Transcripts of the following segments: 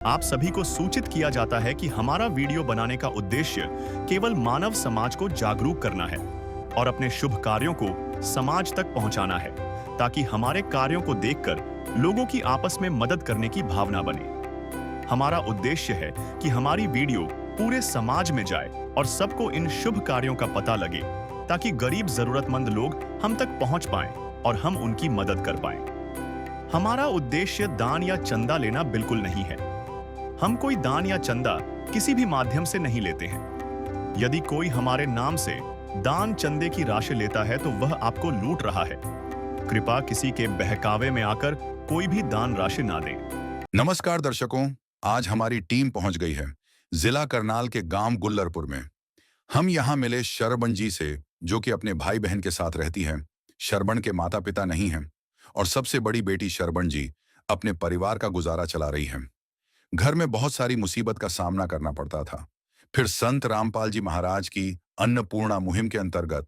आप सभी को सूचित किया जाता है कि हमारा वीडियो बनाने का उद्देश्य केवल मानव समाज को जागरूक करना है और अपने शुभ कार्यों को समाज तक पहुंचाना है, ताकि हमारे कार्यों को देखकर लोगों की आपस में मदद करने की भावना बने। हमारा उद्देश्य है कि हमारी वीडियो पूरे समाज में जाए और सबको इन शुभ कार्यों का पता लगे, ताकि गरीब जरूरतमंद लोग हम तक पहुंच पाएं और हम उनकी मदद कर पाएं। हमारा उद्देश्य दान या चंदा लेना बिल्कुल नहीं है। हम कोई दान या चंदा किसी भी माध्यम से नहीं लेते हैं। यदि कोई हमारे नाम से दान चंदे की राशि लेता है तो वह आपको लूट रहा है। कृपया किसी के बहकावे में आकर कोई भी दान राशि ना दें। नमस्कार दर्शकों, आज हमारी टीम पहुंच गई है जिला करनाल के गांव गुल्लरपुर में। हम यहां मिले शरबण जी से, जो कि अपने भाई बहन के साथ रहती हैं। शरबण के माता पिता नहीं हैं और सबसे बड़ी बेटी शरबण जी अपने परिवार का गुजारा चला रही हैं। घर में बहुत सारी मुसीबत का सामना करना पड़ता था। फिर संत रामपाल जी महाराज की अन्नपूर्णा मुहिम के अंतर्गत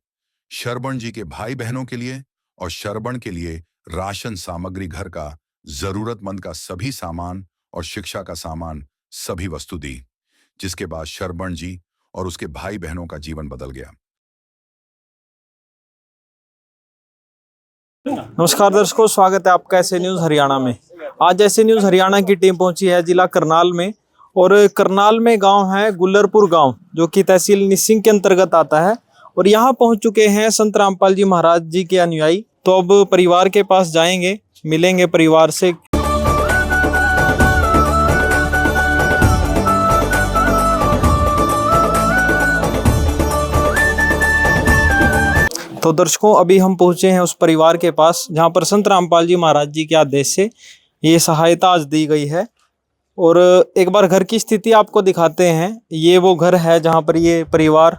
शरबण जी के भाई बहनों के लिए और शरबण के लिए राशन सामग्री, घर का जरूरतमंद का सभी सामान और शिक्षा का सामान, सभी वस्तु दी, जिसके बाद शरबण जी और उसके भाई बहनों का जीवन बदल गया। नमस्कार दर्शकों, स्वागत है आपका ऐसे न्यूज़ हरियाणा में। आज ऐसे न्यूज़ हरियाणा की टीम पहुंची है जिला करनाल में, और करनाल में गांव है गुल्लरपुर गांव, जो कि तहसील निसिंग के अंतर्गत आता है। और यहां पहुंच चुके हैं संत रामपाल जी महाराज जी के अनुयायी। तो अब परिवार के पास जाएंगे, मिलेंगे परिवार से। तो दर्शकों, अभी हम पहुंचे हैं उस परिवार के पास जहां पर संत रामपाल जी महाराज जी के आदेश से ये सहायता आज दी गई है। और एक बार घर की स्थिति आपको दिखाते हैं। ये वो घर है जहां पर ये परिवार,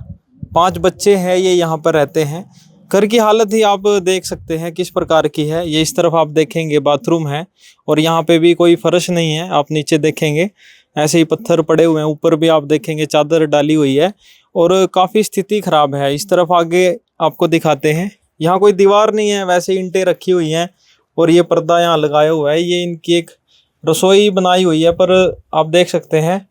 5 बच्चे हैं, ये यहाँ पर रहते हैं। घर की हालत ही आप देख सकते हैं किस प्रकार की है। ये इस तरफ आप देखेंगे बाथरूम है, और यहाँ पे भी कोई फर्श नहीं है। आप नीचे देखेंगे ऐसे ही पत्थर पड़े हुए हैं। ऊपर भी आप देखेंगे चादर डाली हुई है, और काफ़ी स्थिति खराब है। इस तरफ आगे आपको दिखाते हैं, यहाँ कोई दीवार नहीं है, वैसे ईंटें रखी हुई हैं, और ये पर्दा यहाँ लगाया हुआ है। ये इनकी एक रसोई बनाई हुई है, पर आप देख सकते हैं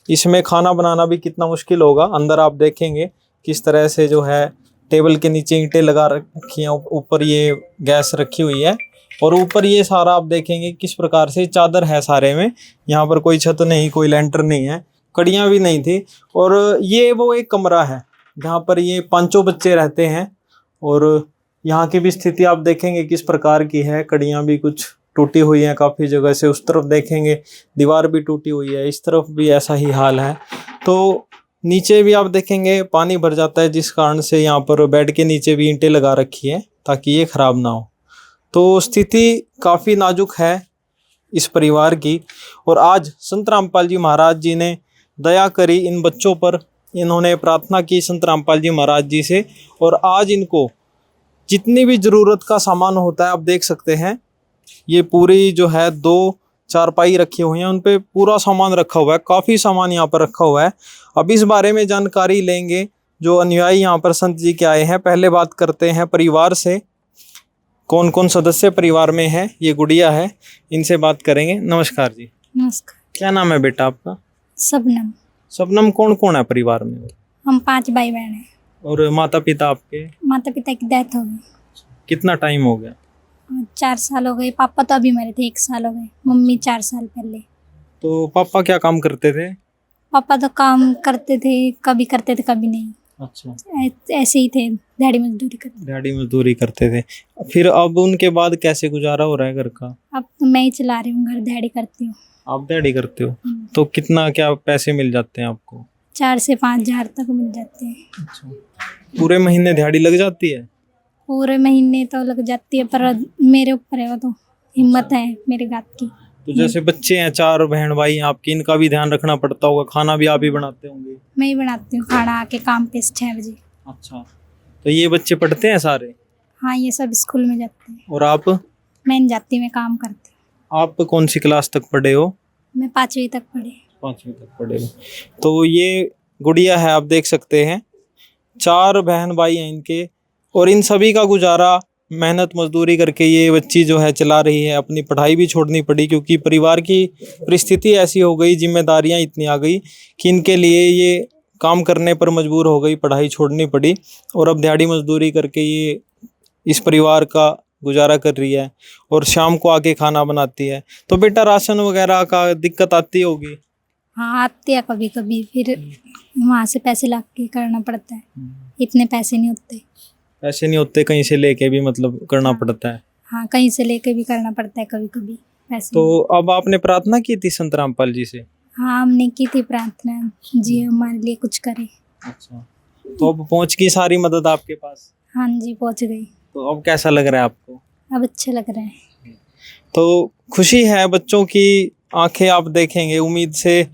इसमें खाना बनाना भी कितना मुश्किल होगा। अंदर आप देखेंगे किस तरह से जो है टेबल के नीचे ईंटें लगा रखी हैं, ऊपर ये गैस रखी हुई है, और ऊपर ये सारा आप देखेंगे किस प्रकार से चादर है सारे में। यहाँ पर कोई छत नहीं, कोई लेंटर नहीं है, कड़ियाँ भी नहीं थी। और ये वो एक कमरा है जहाँ पर ये 5 बच्चे रहते हैं। और यहाँ की भी स्थिति आप देखेंगे किस प्रकार की है। कड़ियाँ भी कुछ टूटी हुई हैं काफ़ी जगह से। उस तरफ देखेंगे दीवार भी टूटी हुई है, इस तरफ भी ऐसा ही हाल है। तो नीचे भी आप देखेंगे पानी भर जाता है, जिस कारण से यहाँ पर बेड के नीचे भी ईंटें लगा रखी हैं ताकि ये ख़राब ना हो। तो स्थिति काफ़ी नाजुक है इस परिवार की। और आज संत रामपाल जी महाराज जी ने दया करी इन बच्चों पर। इन्होंने प्रार्थना की संत रामपाल जी महाराज जी से, और आज इनको जितनी भी ज़रूरत का सामान होता है आप देख सकते हैं। ये पूरी जो है 2 चारपाई रखी हुई हैं, उन पे पूरा सामान रखा हुआ है। काफ़ी सामान यहाँ पर रखा हुआ है। अब इस बारे में जानकारी लेंगे जो अनुयायी यहाँ पर संत जी के आए हैं। पहले बात करते हैं परिवार से, कौन कौन सदस्य परिवार में है। ये गुड़िया है, इनसे बात करेंगे। नमस्कार जी। नमस्कार। क्या नाम है बेटा आपका? सबनम। सबनम, कौन कौन है परिवार में? हम 5 भाई बहन हैं। और माता पिता आपके? माता पिता की डेथ हो गई। कितना टाइम हो गया? 4 साल हो गए। पापा तो अभी मरे थे, 1 साल हो गए। मम्मी 4 साल पहले। तो पापा क्या काम करते थे? पापा तो काम करते थे, कभी करते थे कभी नहीं। अच्छा, ऐसे ही थे, दिहाड़ी मजदूरी करते। दिहाड़ी मजदूरी करते थे। फिर अब उनके बाद कैसे गुजारा हो रहा है घर का? अब तो मैं ही चला रही हूँ घर, दिहाड़ी करती हूँ। आप दिहाड़ी करते हो? तो कितना क्या पैसे मिल जाते हैं आपको? 4 से 5 हज़ार तक मिल जाते हैं। अच्छा, पूरे महीने दिहाड़ी लग जाती है? पूरे महीने तो लग जाती है, पर मेरे ऊपर है वो, तो हिम्मत है मेरे गात की। तो जैसे बच्चे हैं, 4 बहन भाई आपकी, इनका भी ध्यान रखना पड़ता होगा। खाना भी आप ही बनाते होंगे? मैं ही बनाती हूँ खाना, आके काम पे 6 बजे। अच्छा, तो ये बच्चे पढ़ते हैं सारे? हाँ, ये सब स्कूल में जाते हैं। और आप? मैं नहीं जाती, मैं काम करती हूँ। आप कौन सी क्लास तक पढ़े हो? मैं 5वीं तक पढ़ी। 5वीं तक पढ़े हो। तो ये गुड़िया है, आप देख सकते हैं। 4 बहन भाई हैं इनके, और इन सभी का गुजारा मेहनत मजदूरी करके ये बच्ची जो है चला रही है, अपनी पढ़ाई भी छोड़नी पड़ी क्योंकि परिवार की परिस्थिति ऐसी हो गई, जिम्मेदारियां इतनी आ गई कि इनके लिए ये काम करने पर मजबूर हो गई, पढ़ाई छोड़नी पड़ी और अब दिहाड़ी मजदूरी करके ये इस परिवार का गुजारा कर रही है और शाम को आके खाना बनाती है। तो बेटा राशन वगैरह का दिक्कत आती होगी? हाँ आती है कभी कभी, फिर वहाँ से पैसे ला के करना पड़ता है, इतने पैसे नहीं होते। पैसे नहीं होते, कहीं से लेके भी मतलब करना पड़ता है। हाँ कहीं से लेके भी करना पड़ता है कभी कभी पैसे। तो अब आपने प्रार्थना की थी संत रामपाल जी से? हाँ हमने की थी प्रार्थना, जी हमारे लिए कुछ करे। अच्छा, तो अब पहुंच गई सारी मदद आपके पास? हाँ जी पहुँच गई। तो अब कैसा लग रहा है आपको? अब अच्छा लग रहा है। तो खुशी है, बच्चों की आंखें आप देखेंगे उम्मीद से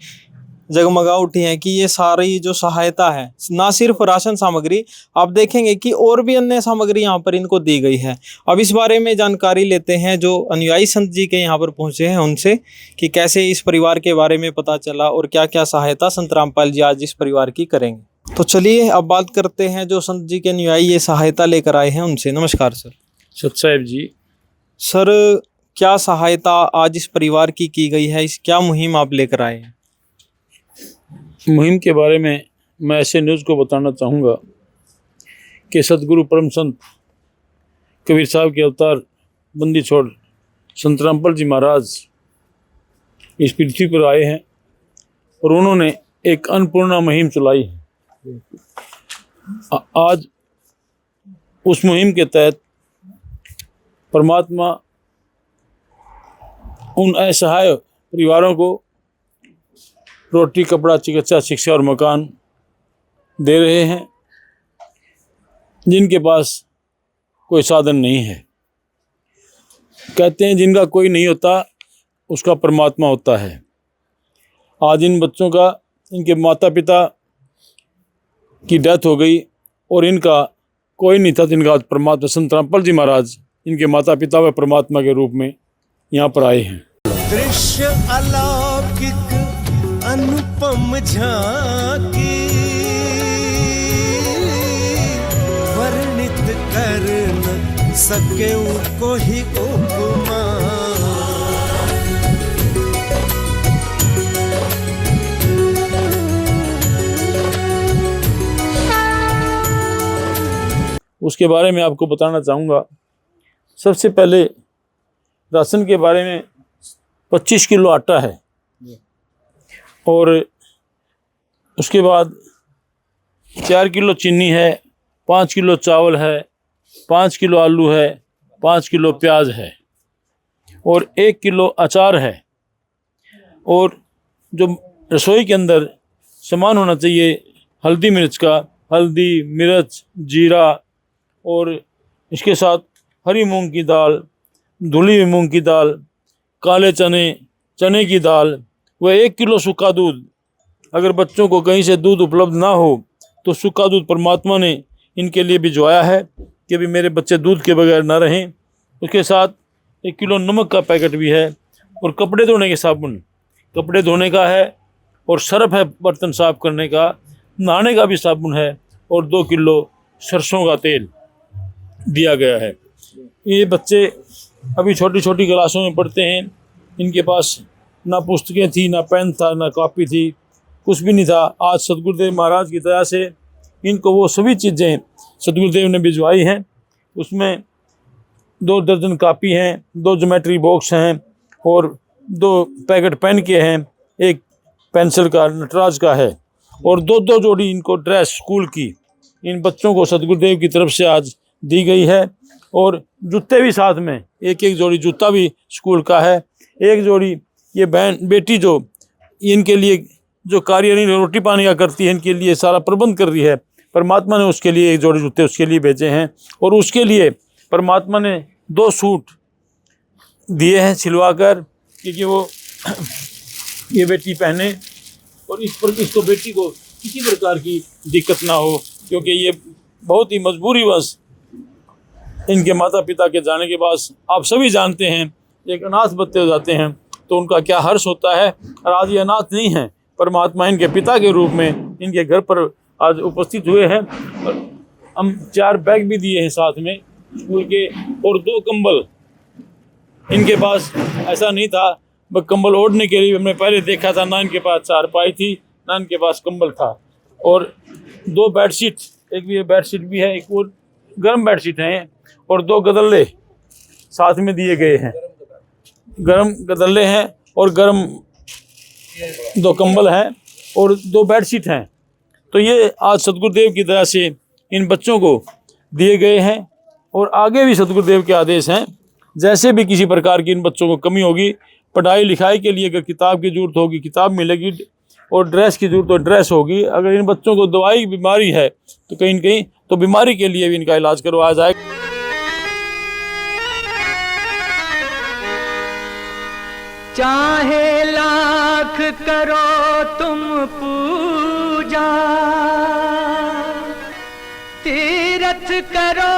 जगमगा उठी हैं कि ये सारी जो सहायता है, ना सिर्फ राशन सामग्री, आप देखेंगे कि और भी अन्य सामग्री यहाँ पर इनको दी गई है। अब इस बारे में जानकारी लेते हैं जो अनुयायी संत जी के यहाँ पर पहुँचे हैं उनसे, कि कैसे इस परिवार के बारे में पता चला और क्या क्या सहायता संत रामपाल जी आज इस परिवार की करेंगे। तो चलिए अब बात करते हैं जो संत जी के अनुयायी ये सहायता लेकर आए हैं उनसे। नमस्कार सर। सत साहिब जी। सर, क्या सहायता आज इस परिवार की गई है, इस क्या मुहिम आप लेकर आए हैं? मुहिम के बारे में मैं ऐसे न्यूज़ को बताना चाहूँगा कि सतगुरु परम संत कबीर साहब के अवतार बंदी छोड़ संत रामपाल जी महाराज इस पृथ्वी पर आए हैं और उन्होंने एक अन्नपूर्णा मुहिम चलाई है। आज उस मुहिम के तहत परमात्मा उन असहाय परिवारों को रोटी, कपड़ा, चिकित्सा, शिक्षा और मकान दे रहे हैं जिनके पास कोई साधन नहीं है। कहते हैं जिनका कोई नहीं होता उसका परमात्मा होता है। आज इन बच्चों का, इनके माता पिता की डेथ हो गई और इनका कोई नहीं था, जिनका परमात्मा संत रामपाल जी महाराज इनके माता पिता व परमात्मा के रूप में यहाँ पर आए हैं। दृश्य अलौकिक अनुपम झांकी वर्णित कर न सके कोई उपमा। उसके बारे में आपको बताना चाहूँगा। सबसे पहले राशन के बारे में 25 किलो आटा है और उसके बाद 4 किलो चीनी है, 5 किलो चावल है, 5 किलो आलू है, 5 किलो प्याज है और 1 किलो अचार है। और जो रसोई के अंदर सामान होना चाहिए, हल्दी मिर्च का, हल्दी, मिर्च, जीरा और इसके साथ हरी मूंग की दाल, धुली हुई मूंग की दाल, काले चने, चने की दाल व 1 किलो सूखा दूध। अगर बच्चों को कहीं से दूध उपलब्ध ना हो तो सूखा दूध परमात्मा ने इनके लिए भिजवाया है कि भी मेरे बच्चे दूध के बगैर ना रहें। उसके साथ 1 किलो नमक का पैकेट भी है और कपड़े धोने के साबुन, कपड़े धोने का है और सर्फ है बर्तन साफ करने का, नहाने का भी साबुन है और 2 किलो सरसों का तेल दिया गया है। ये बच्चे अभी छोटी छोटी क्लासों में पढ़ते हैं, इनके पास ना पुस्तकें थी, ना पेन था, ना कॉपी थी, कुछ भी नहीं था। आज सतगुरुदेव महाराज की दया से इनको वो सभी चीज़ें सतगुरुदेव ने भिजवाई हैं। उसमें 2 दर्जन कापी हैं, 2 ज्योमेट्री बॉक्स हैं और 2 पैकेट पेन के हैं, 1 पेंसिल का नटराज का है और 2 जोड़ी इनको ड्रेस स्कूल की इन बच्चों को सतगुरुदेव की तरफ से आज दी गई है। और जूते भी साथ में, 1 जोड़ी जूता भी स्कूल का है। 1 जोड़ी ये बहन बेटी जो इनके लिए जो कार्य नहीं रोटी पानी का करती है, इनके लिए सारा प्रबंध कर रही है, परमात्मा ने उसके लिए 1 जोड़ी जूते उसके लिए भेजे हैं और उसके लिए परमात्मा ने 2 सूट दिए हैं सिलवा कर, क्योंकि वो ये बेटी पहने और इसको बेटी को किसी प्रकार की दिक्कत ना हो, क्योंकि ये बहुत ही मजबूरीवश इनके माता पिता के जाने के बाद आप सभी जानते हैं एक अनाथ बच्चे हो जाते हैं तो उनका क्या हर्ष होता है। और आज ये अनाथ नहीं है, परमात्मा इनके पिता के रूप में इनके घर पर आज उपस्थित हुए हैं। और हम 4 बैग भी दिए हैं साथ में स्कूल के, और 2 कंबल। इनके पास ऐसा नहीं था, बस कंबल ओढ़ने के लिए हमने पहले देखा था, ना इनके पास चारपाई थी ना इनके पास कंबल था। और 2 बेडशीट, एक भी बेडशीट भी है, एक और गर्म बेडशीट है, और 2 गदल्ले साथ में दिए गए हैं, गर्म गदल्ले हैं और गर्म 2 कंबल हैं और 2 बेडशीट हैं। तो ये आज सदगुरुदेव की दया से इन बच्चों को दिए गए हैं, और आगे भी सदगुरुदेव के आदेश हैं, जैसे भी किसी प्रकार की इन बच्चों को कमी होगी, पढ़ाई लिखाई के लिए अगर किताब की जरूरत होगी किताब मिलेगी, और ड्रेस की जरूरत हो ड्रेस होगी। अगर इन बच्चों को दवाई बीमारी है तो कहीं न कहीं तो बीमारी के लिए भी इनका इलाज करवाया जाए। चाहे लाख करो तुम पूजा, तीरथ करो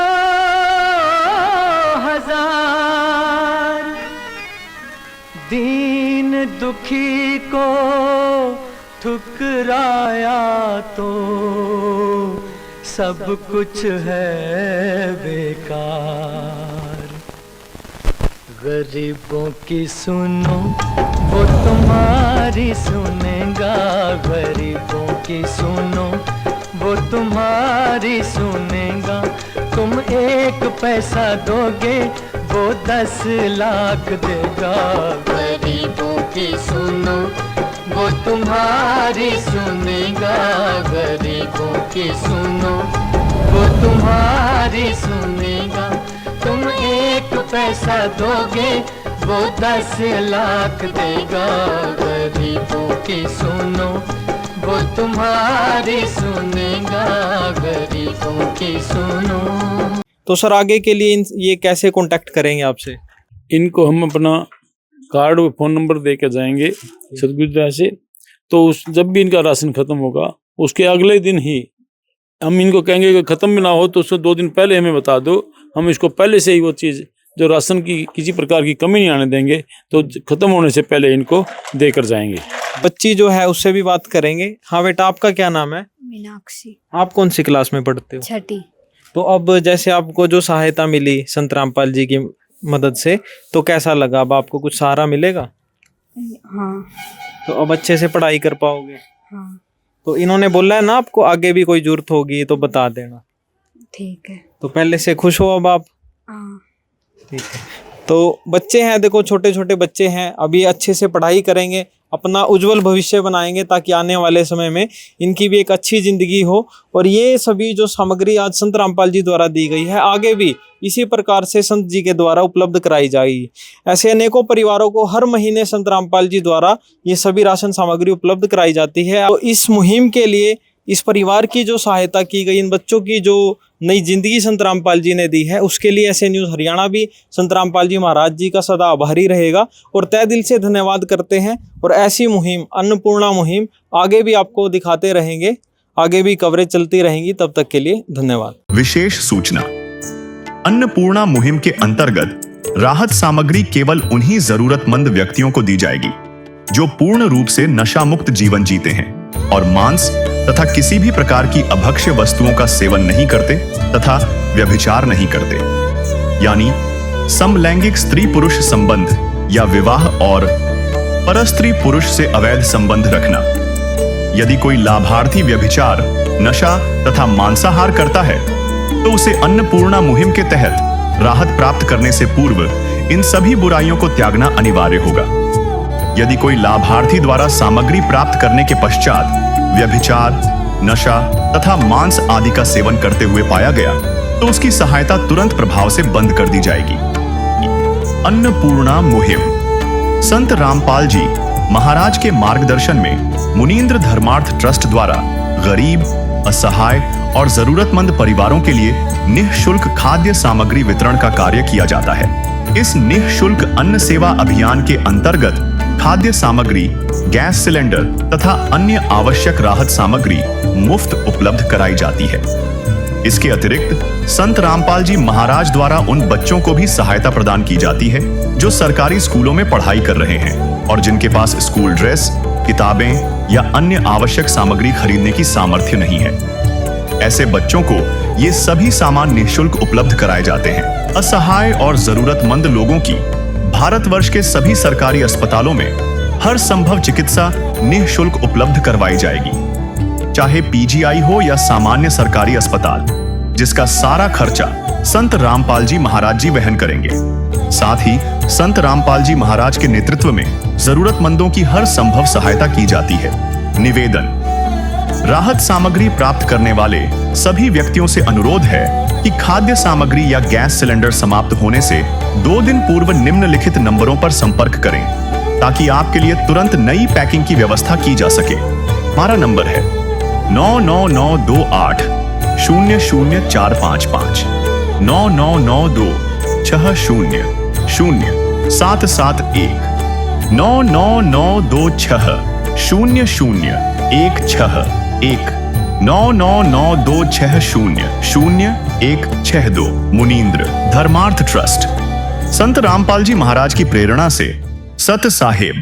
हजार, दीन दुखी को ठुकराया तो सब कुछ है बेकार। गरीबों की सुनो वो तुम्हारी सुनेगा, गरीबों की सुनो वो तुम्हारी सुनेगा। तुम 1 पैसा दोगे वो 10 लाख देगा। गरीबों की सुनो वो तुम्हारी सुनेगा, गरीबों की सुनो वो तुम्हारी सुनेगा। तुम 1 पैसा दोगे वो 10 लाख देगा। गरीबों की सुनो वो तुम्हारी सुनेगा, गरीबों की सुनो। तो सर आगे के लिए ये कैसे कांटेक्ट करेंगे आपसे? इनको हम अपना कार्ड और फ़ोन नंबर दे के जाएंगे सदगुरुदेव से। तो जब भी इनका राशन खत्म होगा उसके अगले दिन ही हम इनको कहेंगे कि ख़त्म भी ना हो तो उससे 2 दिन पहले हमें बता दो, हम इसको पहले से ही वो चीज़ जो राशन की किसी प्रकार की कमी नहीं आने देंगे, तो ख़त्म होने से पहले इनको देकर जाएंगे। बच्ची जो है उससे भी बात करेंगे। हाँ बेटा, आपका क्या नाम है? मीनाक्षी, आप कौन सी क्लास में पढ़ते हो? 6ठी। तो अब जैसे आपको जो सहायता मिली संत रामपाल जी की मदद से, तो कैसा लगा? अब आपको कुछ सहारा मिलेगा? हाँ तो अब अच्छे से पढ़ाई कर पाओगे? हाँ तो इन्होंने बोला है ना आपको आगे भी कोई जरूरत होगी तो बता देना। ठीक है। तो पहले से खुश हो अब आप? हाँ ठीक है। तो बच्चे हैं, देखो छोटे छोटे बच्चे हैं, अभी अच्छे से पढ़ाई करेंगे, अपना उज्जवल भविष्य बनाएंगे ताकि आने वाले समय में इनकी भी एक अच्छी जिंदगी हो। और ये सभी जो सामग्री आज संत रामपाल जी द्वारा दी गई है, आगे भी इसी प्रकार से संत जी के द्वारा उपलब्ध कराई जाएगी। ऐसे अनेकों परिवारों को हर महीने संत रामपाल जी द्वारा ये सभी राशन सामग्री उपलब्ध कराई जाती है। तो इस मुहिम के लिए इस परिवार की जो सहायता की गई, इन बच्चों की जो नई जिंदगी संत रामपाल जी ने दी है, उसके लिए ऐसे न्यूज़ हरियाणा भी संत रामपाल जी महाराज जी का सदा आभारी रहेगा और तहे दिल से धन्यवाद करते हैं। और ऐसी मुहिम, अन्नपूर्णा मुहिम आगे भी आपको दिखाते रहेंगे, आगे भी कवरेज चलती रहेंगी। तब तक के लिए धन्यवाद। विशेष सूचना, अन्नपूर्णा मुहिम के अंतर्गत राहत सामग्री केवल उन्हीं जरूरतमंद व्यक्तियों को दी जाएगी जो पूर्ण रूप से नशा मुक्त जीवन जीते हैं और मांस तथा किसी भी प्रकार की अभक्ष्य वस्तुओं का सेवन नहीं करते तथा व्यभिचार नहीं करते, यानी समलैंगिक स्त्री पुरुष संबंध या विवाह और परस्त्री पुरुष से अवैध संबंध रखना। यदि कोई लाभार्थी व्यभिचार, नशा तथा मांसाहार करता है तो उसे अन्नपूर्णा मुहिम के तहत राहत प्राप्त करने से पूर्व इन सभी बुराइयों को त्यागना अनिवार्य होगा। यदि कोई लाभार्थी द्वारा सामग्री प्राप्त करने के पश्चात व्यभिचार, नशा तथा मांस आदि का सेवन करते हुए पाया गया तो उसकी सहायता तुरंत प्रभाव से बंद कर दी जाएगी। अन्नपूर्णा मुहिम संत रामपाल जी महाराज के मार्गदर्शन में मुनींद्र धर्मार्थ ट्रस्ट द्वारा गरीब, असहाय और जरूरतमंद परिवारों के लिए निःशुल्क खाद्य सामग्री वितरण का कार्य किया जाता है। इस निःशुल्क अन्न सेवा अभियान के अंतर्गत खाद्य सामग्री, गैस सिलेंडर तथा अन्य आवश्यक राहत सामग्री मुफ्त उपलब्ध कराई जाती है। इसके अतिरिक्त संत रामपाल जी महाराज द्वारा उन बच्चों को भी सहायता प्रदान की जाती है जो सरकारी स्कूलों में पढ़ाई कर रहे हैं और जिनके पास स्कूल ड्रेस, किताबें या अन्य आवश्यक सामग्री खरीदने की सामर्थ्य नहीं है। ऐसे बच्चों को ये सभी सामान निःशुल्क उपलब्ध कराए जाते हैं। असहाय और जरूरतमंद लोगों की भारतवर्ष के सभी सरकारी अस्पतालों में हर संभव चिकित्सा निःशुल्क उपलब्ध करवाई जाएगी, चाहे पीजीआई हो या सामान्य सरकारी अस्पताल, जिसका सारा खर्चा संत रामपाल जी महाराज जी वहन करेंगे। साथ ही संत रामपाल जी महाराज के नेतृत्व में जरूरतमंदों की हर संभव सहायता की जाती है। निवेदन: राहत सामग्री प्राप्त करने वाले सभी व्यक्तियों से अनुरोध है कि खाद्य सामग्री या गैस सिलेंडर समाप्त होने से 2 दिन पूर्व निम्नलिखित नंबरों पर संपर्क करें, ताकि आपके लिए तुरंत नई पैकिंग की व्यवस्था की जा सके। हमारा नंबर है 99928 00455 9992 60 0771 99926 0016 99926000162 मुनींद्र धर्मार्थ ट्रस्ट। संत रामपाल जी महाराज की प्रेरणा से सत साहेब